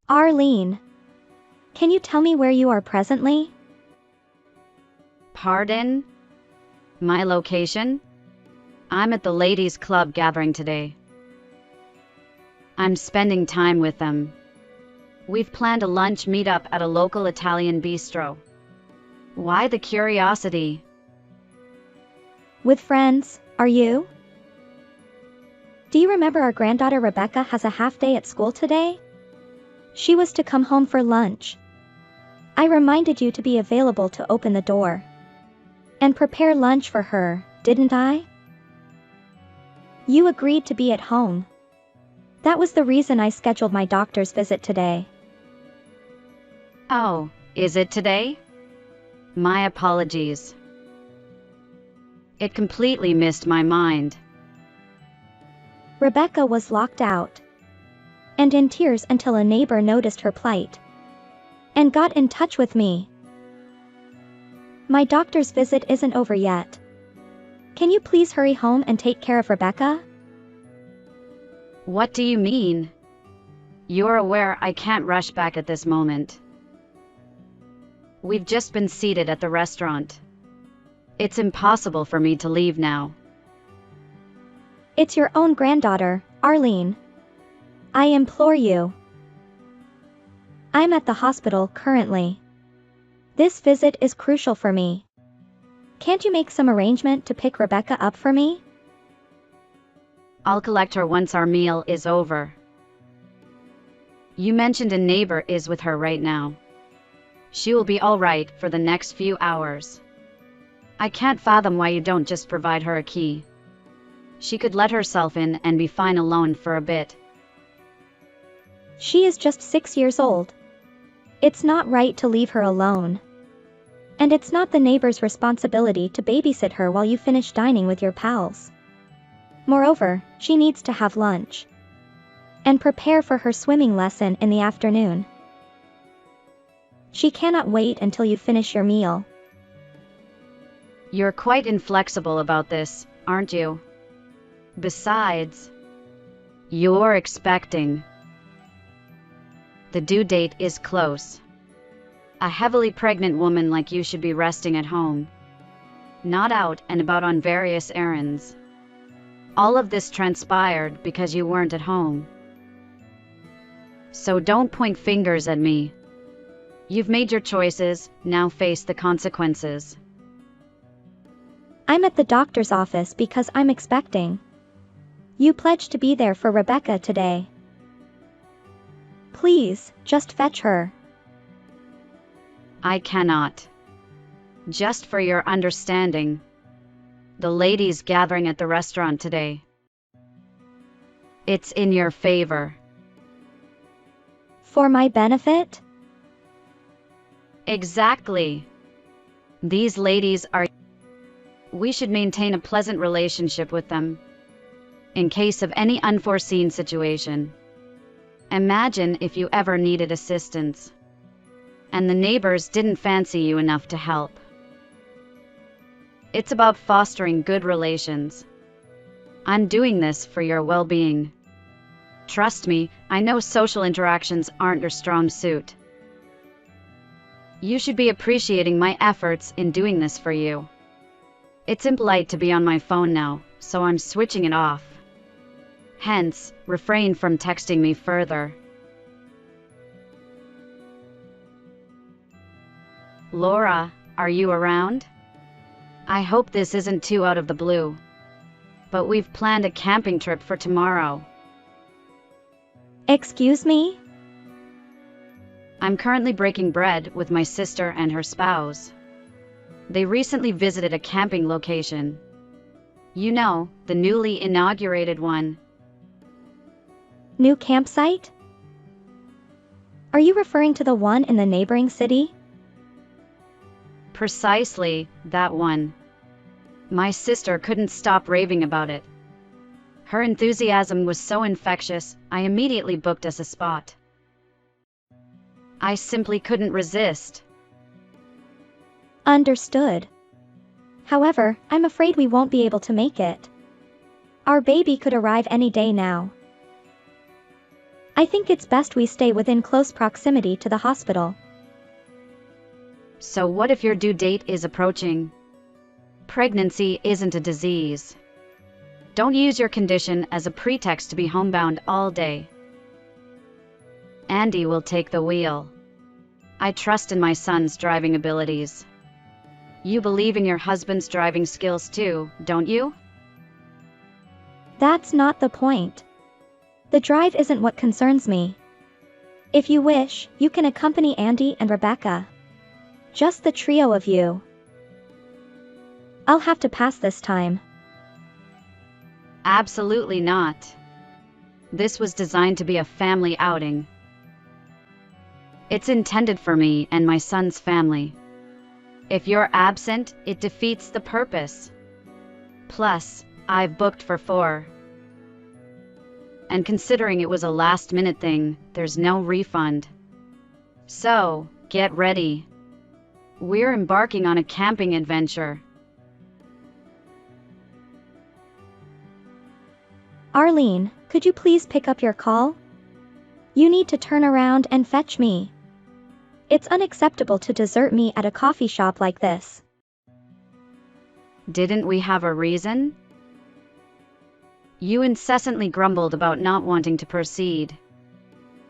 Arlene, can you tell me where you are presently? Pardon? My location? I'm at the ladies' club gathering today. I'm spending time with them. We've planned a lunch meetup at a local Italian bistro. Why the curiosity? With friends, are you? Do you remember our granddaughter Rebecca has a half day at school today? She was to come home for lunch. I reminded you to be available to open the door and prepare lunch for her, didn't I? You agreed to be at home. That was the reason I scheduled my doctor's visit today. Oh, is it today? My apologies. It completely missed my mind. Rebecca was locked out and in tears until a neighbor noticed her plight and got in touch with me. My doctor's visit isn't over yet. Can you please hurry home and take care of Rebecca? What do you mean? You're aware I can't rush back at this moment. We've just been seated at the restaurant. It's impossible for me to leave now. It's your own granddaughter, Arlene. I implore you. I'm at the hospital currently. This visit is crucial for me. Can't you make some arrangement to pick Rebecca up for me? I'll collect her once our meal is over. You mentioned a neighbor is with her right now. She will be all right for the next few hours. I can't fathom why you don't just provide her a key. She could let herself in and be fine alone for a bit. She is just 6 years old. It's not right to leave her alone. And it's not the neighbor's responsibility to babysit her while you finish dining with your pals. Moreover, she needs to have lunch and prepare for her swimming lesson in the afternoon. She cannot wait until you finish your meal. You're quite inflexible about this, aren't you? Besides, you're expecting. The due date is close. A heavily pregnant woman like you should be resting at home, not out and about on various errands. All of this transpired because you weren't at home. So don't point fingers at me. You've made your choices, now face the consequences. I'm at the doctor's office because I'm expecting. You pledged to be there for Rebecca today. Please, just fetch her. I cannot. Just for your understanding, the ladies gathering at the restaurant today. It's in your favor. For my benefit? Exactly. These ladies are. We should maintain a pleasant relationship with them, in case of any unforeseen situation. Imagine if you ever needed assistance, and the neighbors didn't fancy you enough to help. It's about fostering good relations. I'm doing this for your well-being. Trust me, I know social interactions aren't your strong suit. You should be appreciating my efforts in doing this for you. It's impolite to be on my phone now, so I'm switching it off. Hence, refrain from texting me further. Laura, are you around? I hope this isn't too out of the blue, but we've planned a camping trip for tomorrow. Excuse me? I'm currently breaking bread with my sister and her spouse. They recently visited a camping location. You know, the newly inaugurated one. New campsite? Are you referring to the one in the neighboring city? Precisely, that one. My sister couldn't stop raving about it. Her enthusiasm was so infectious, I immediately booked us a spot. I simply couldn't resist. Understood. However, I'm afraid we won't be able to make it. Our baby could arrive any day now. I think it's best we stay within close proximity to the hospital. So what if your due date is approaching? Pregnancy isn't a disease. Don't use your condition as a pretext to be homebound all day. Andy will take the wheel. I trust in my son's driving abilities. You believe in your husband's driving skills too, don't you? That's not the point. The drive isn't what concerns me. If you wish, you can accompany Andy and Rebecca. Just the trio of you. I'll have to pass this time. Absolutely not. This was designed to be a family outing. It's intended for me and my son's family. If you're absent, it defeats the purpose. Plus, I've booked for 4. And considering it was a last-minute thing, there's no refund. So, get ready. We're embarking on a camping adventure. Arlene, could you please pick up your call? You need to turn around and fetch me. It's unacceptable to desert me at a coffee shop like this. Didn't we have a reason? You incessantly grumbled about not wanting to proceed.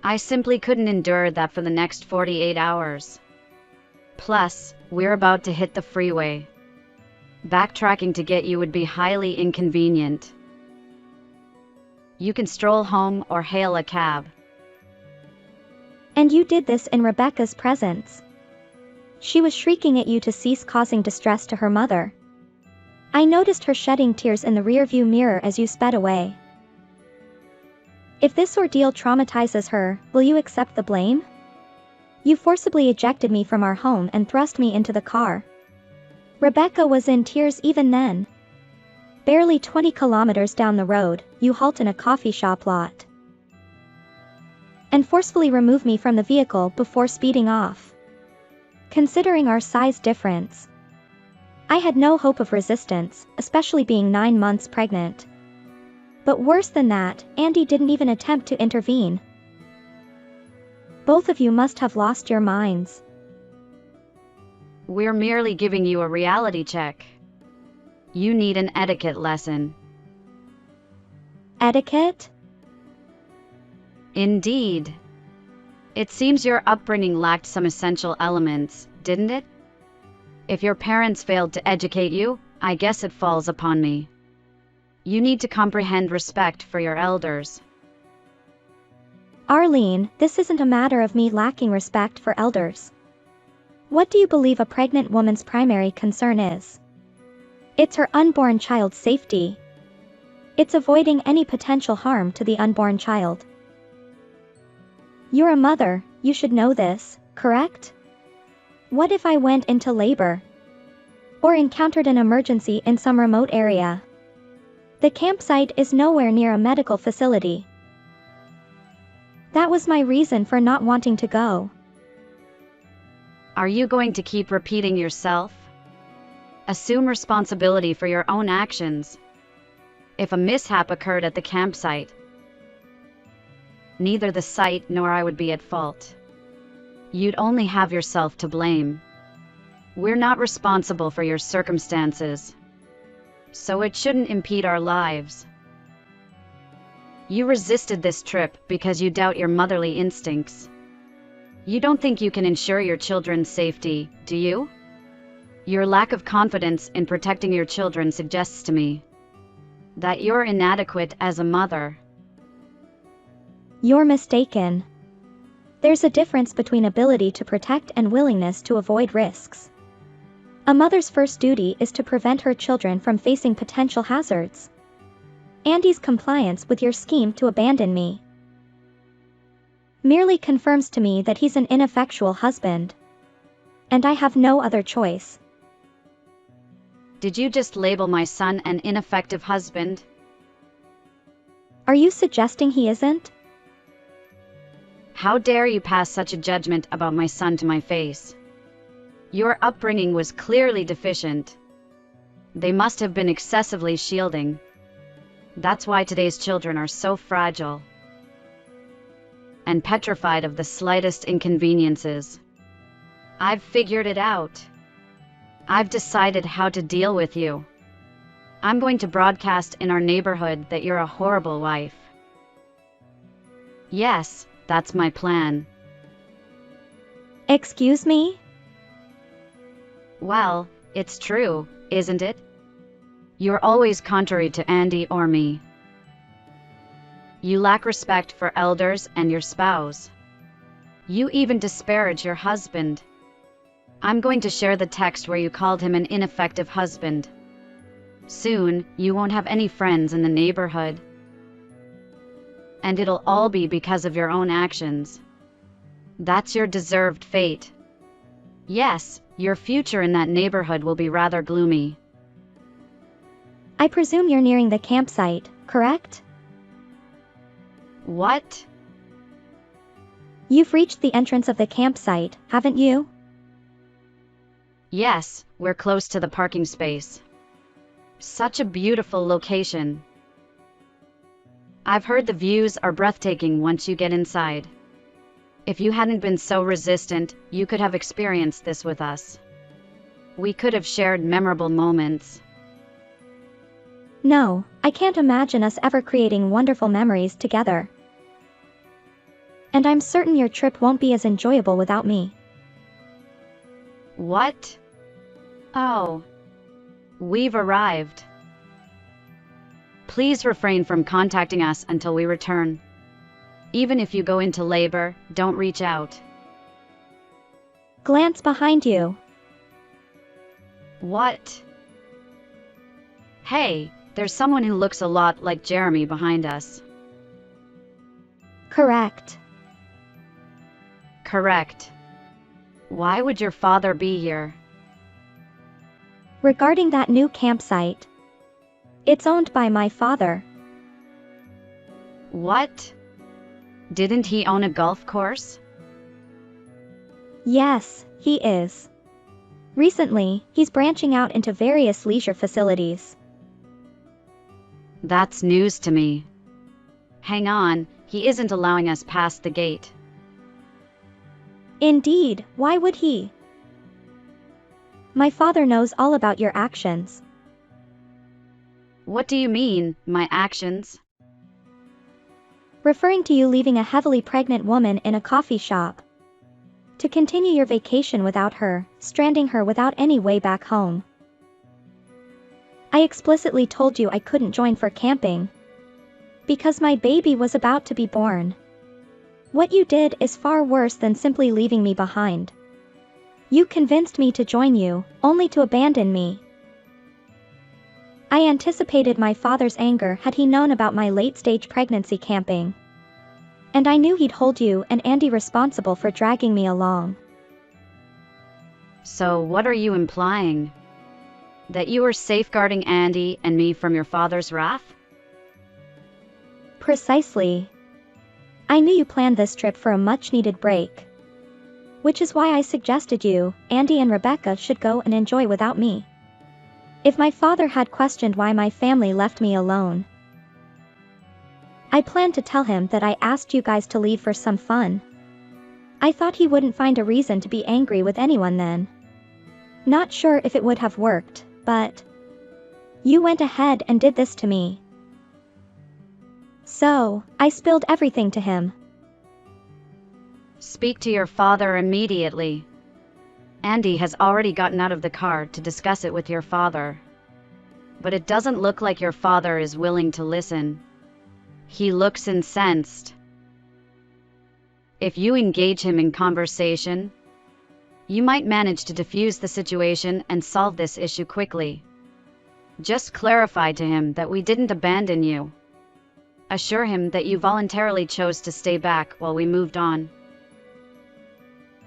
I simply couldn't endure that for the next 48 hours. Plus, we're about to hit the freeway. Backtracking to get you would be highly inconvenient. You can stroll home or hail a cab. And you did this in Rebecca's presence. She was shrieking at you to cease causing distress to her mother. I noticed her shedding tears in the rearview mirror as you sped away. If this ordeal traumatizes her, will you accept the blame? You forcibly ejected me from our home and thrust me into the car. Rebecca was in tears even then. Barely 20 kilometers down the road, you halt in a coffee shop lot and forcefully remove me from the vehicle before speeding off. Considering our size difference, I had no hope of resistance, especially being 9 months pregnant. But worse than that, Andy didn't even attempt to intervene. Both of you must have lost your minds. We're merely giving you a reality check. You need an etiquette lesson. Etiquette? Indeed. It seems your upbringing lacked some essential elements, didn't it? If your parents failed to educate you, I guess it falls upon me. You need to comprehend respect for your elders. Arlene, this isn't a matter of me lacking respect for elders. What do you believe a pregnant woman's primary concern is? It's her unborn child's safety. It's avoiding any potential harm to the unborn child. You're a mother, you should know this, correct? What if I went into labor? Or encountered an emergency in some remote area? The campsite is nowhere near a medical facility. That was my reason for not wanting to go. Are you going to keep repeating yourself? Assume responsibility for your own actions. If a mishap occurred at the campsite, neither the site nor I would be at fault. You'd only have yourself to blame. We're not responsible for your circumstances, so it shouldn't impede our lives. You resisted this trip because you doubt your motherly instincts. You don't think you can ensure your children's safety, do you? Your lack of confidence in protecting your children suggests to me that you're inadequate as a mother. You're mistaken. There's a difference between ability to protect and willingness to avoid risks. A mother's first duty is to prevent her children from facing potential hazards. Andy's compliance with your scheme to abandon me merely confirms to me that he's an ineffectual husband. And I have no other choice. Did you just label my son an ineffective husband? Are you suggesting he isn't? How dare you pass such a judgment about my son to my face? Your upbringing was clearly deficient. They must have been excessively shielding. That's why today's children are so fragile and petrified of the slightest inconveniences. I've figured it out. I've decided how to deal with you. I'm going to broadcast in our neighborhood that you're a horrible wife. Yes, that's my plan. Excuse me? Well, it's true, isn't it? You're always contrary to Andy or me. You lack respect for elders and your spouse. You even disparage your husband. I'm going to share the text where you called him an ineffective husband. Soon, you won't have any friends in the neighborhood. And it'll all be because of your own actions. That's your deserved fate. Yes, your future in that neighborhood will be rather gloomy. I presume you're nearing the campsite, correct? What? You've reached the entrance of the campsite, haven't you? Yes, we're close to the parking space. Such a beautiful location. I've heard the views are breathtaking once you get inside. If you hadn't been so resistant, you could have experienced this with us. We could have shared memorable moments. No, I can't imagine us ever creating wonderful memories together. And I'm certain your trip won't be as enjoyable without me. What? Oh. We've arrived. Please refrain from contacting us until we return. Even if you go into labor, don't reach out. Glance behind you. What? Hey, there's someone who looks a lot like Jeremy behind us. Correct. Correct. Why would your father be here? Regarding that new campsite. It's owned by my father. What? Didn't he own a golf course? Yes, he is. Recently, he's branching out into various leisure facilities. That's news to me. Hang on, he isn't allowing us past the gate. Indeed, why would he? My father knows all about your actions. What do you mean, my actions? Referring to you leaving a heavily pregnant woman in a coffee shop. To continue your vacation without her, stranding her without any way back home. I explicitly told you I couldn't join for camping. Because my baby was about to be born. What you did is far worse than simply leaving me behind. You convinced me to join you, only to abandon me. I anticipated my father's anger had he known about my late-stage pregnancy camping. And I knew he'd hold you and Andy responsible for dragging me along. So what are you implying? That you were safeguarding Andy and me from your father's wrath? Precisely. I knew you planned this trip for a much-needed break. Which is why I suggested you, Andy and Rebecca should go and enjoy without me. If my father had questioned why my family left me alone, I planned to tell him that I asked you guys to leave for some fun. I thought he wouldn't find a reason to be angry with anyone then. Not sure if it would have worked, but you went ahead and did this to me. So, I spilled everything to him. Speak to your father immediately. Andy has already gotten out of the car to discuss it with your father. But it doesn't look like your father is willing to listen. He looks incensed. If you engage him in conversation, you might manage to diffuse the situation and solve this issue quickly. Just clarify to him that we didn't abandon you. Assure him that you voluntarily chose to stay back while we moved on.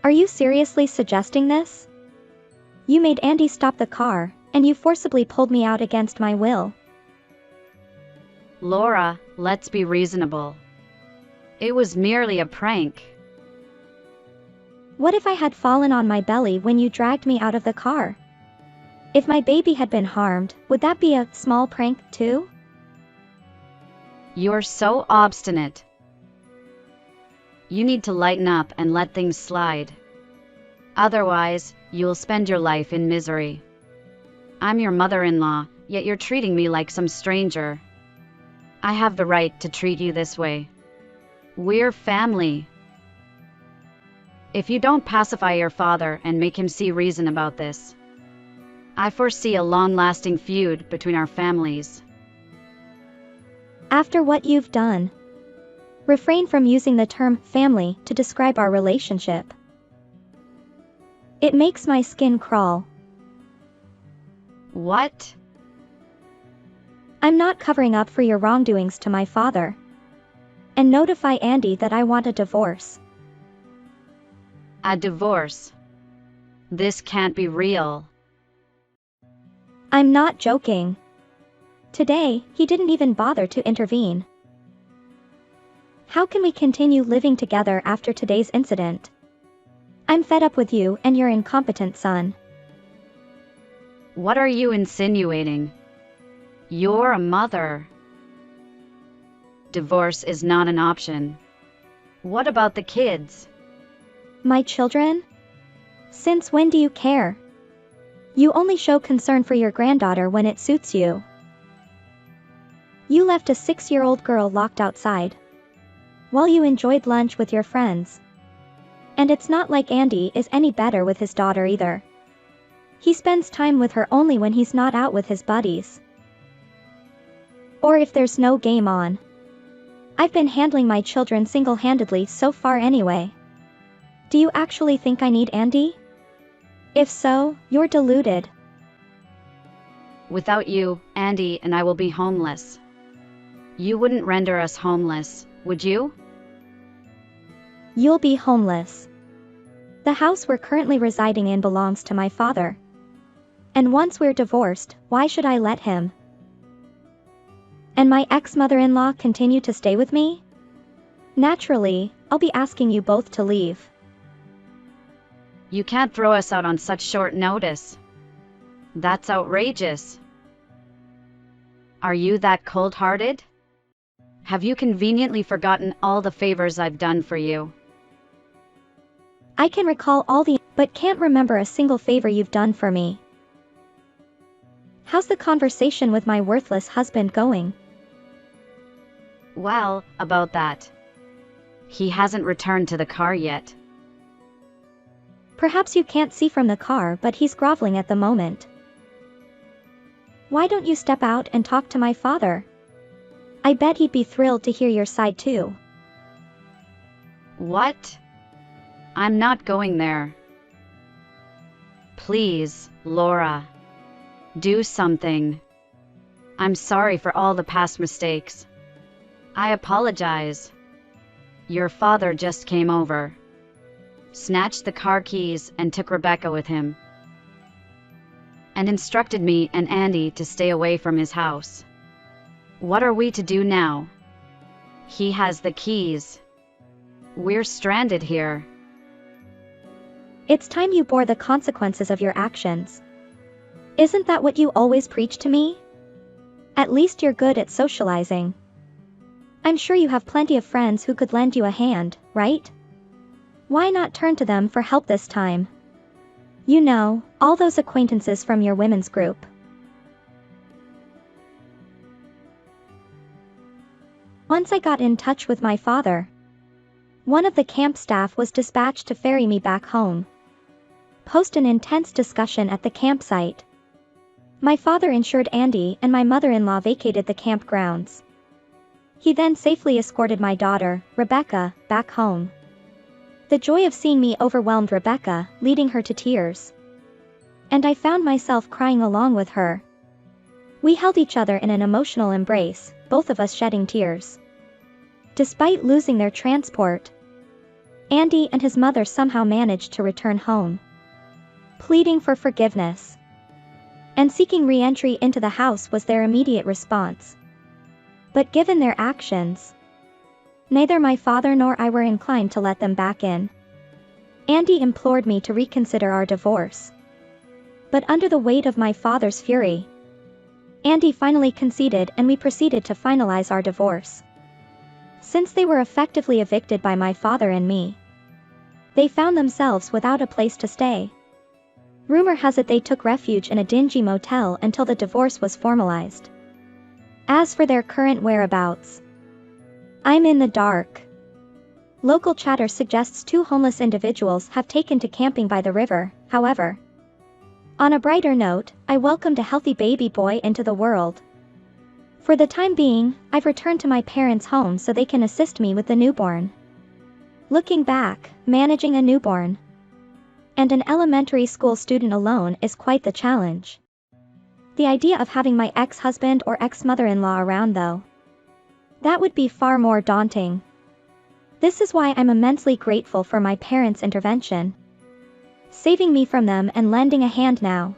Are you seriously suggesting this? You made Andy stop the car, and you forcibly pulled me out against my will. Laura, let's be reasonable. It was merely a prank. What if I had fallen on my belly when you dragged me out of the car? If my baby had been harmed, would that be a small prank too? You're so obstinate. You need to lighten up and let things slide. Otherwise, you'll spend your life in misery. I'm your mother-in-law, yet you're treating me like some stranger. I have the right to treat you this way. We're family. If you don't pacify your father and make him see reason about this, I foresee a long-lasting feud between our families. After what you've done, refrain from using the term family to describe our relationship. It makes my skin crawl. What? I'm not covering up for your wrongdoings to my father. And notify Andy that I want a divorce. A divorce? This can't be real. I'm not joking. Today, he didn't even bother to intervene. How can we continue living together after today's incident? I'm fed up with you and your incompetent son. What are you insinuating? You're a mother. Divorce is not an option. What about the kids? My children? Since when do you care? You only show concern for your granddaughter when it suits you. You left a 6-year-old girl locked outside while you enjoyed lunch with your friends. And it's not like Andy is any better with his daughter either. He spends time with her only when he's not out with his buddies. Or if there's no game on. I've been handling my children single-handedly so far anyway. Do you actually think I need Andy? If so, you're deluded. Without you, Andy and I will be homeless. You wouldn't render us homeless, would you? You'll be homeless. The house we're currently residing in belongs to my father. And once we're divorced, why should I let him? And my ex-mother-in-law continue to stay with me? Naturally, I'll be asking you both to leave. You can't throw us out on such short notice. That's outrageous. Are you that cold-hearted? Have you conveniently forgotten all the favors I've done for you? I can recall but can't remember a single favor you've done for me. How's the conversation with my worthless husband going? Well, about that. He hasn't returned to the car yet. Perhaps you can't see from the car, but he's groveling at the moment. Why don't you step out and talk to my father? I bet he'd be thrilled to hear your side too. What? I'm not going there. Please, Laura. Do something. I'm sorry for all the past mistakes. I apologize. Your father just came over, snatched the car keys and took Rebecca with him, and instructed me and Andy to stay away from his house. What are we to do now? He has the keys. We're stranded here. It's time you bore the consequences of your actions. Isn't that what you always preach to me? At least you're good at socializing. I'm sure you have plenty of friends who could lend you a hand, right? Why not turn to them for help this time? You know, all those acquaintances from your women's group. Once I got in touch with my father, one of the camp staff was dispatched to ferry me back home. Post an intense discussion at the campsite. My father ensured Andy and my mother-in-law vacated the campgrounds. He then safely escorted my daughter, Rebecca, back home. The joy of seeing me overwhelmed Rebecca, leading her to tears. And I found myself crying along with her. We held each other in an emotional embrace, both of us shedding tears. Despite losing their transport, Andy and his mother somehow managed to return home, pleading for forgiveness and seeking re-entry into the house was their immediate response. But given their actions, neither my father nor I were inclined to let them back in. Andy implored me to reconsider our divorce, but under the weight of my father's fury, Andy finally conceded and we proceeded to finalize our divorce. Since they were effectively evicted by my father and me, they found themselves without a place to stay. Rumor has it they took refuge in a dingy motel until the divorce was formalized. As for their current whereabouts, I'm in the dark. Local chatter suggests 2 homeless individuals have taken to camping by the river, however. On a brighter note, I welcomed a healthy baby boy into the world. For the time being, I've returned to my parents' home so they can assist me with the newborn. Looking back, managing a newborn and an elementary school student alone is quite the challenge. The idea of having my ex-husband or ex-mother-in-law around though, that would be far more daunting. This is why I'm immensely grateful for my parents' intervention, saving me from them and lending a hand now.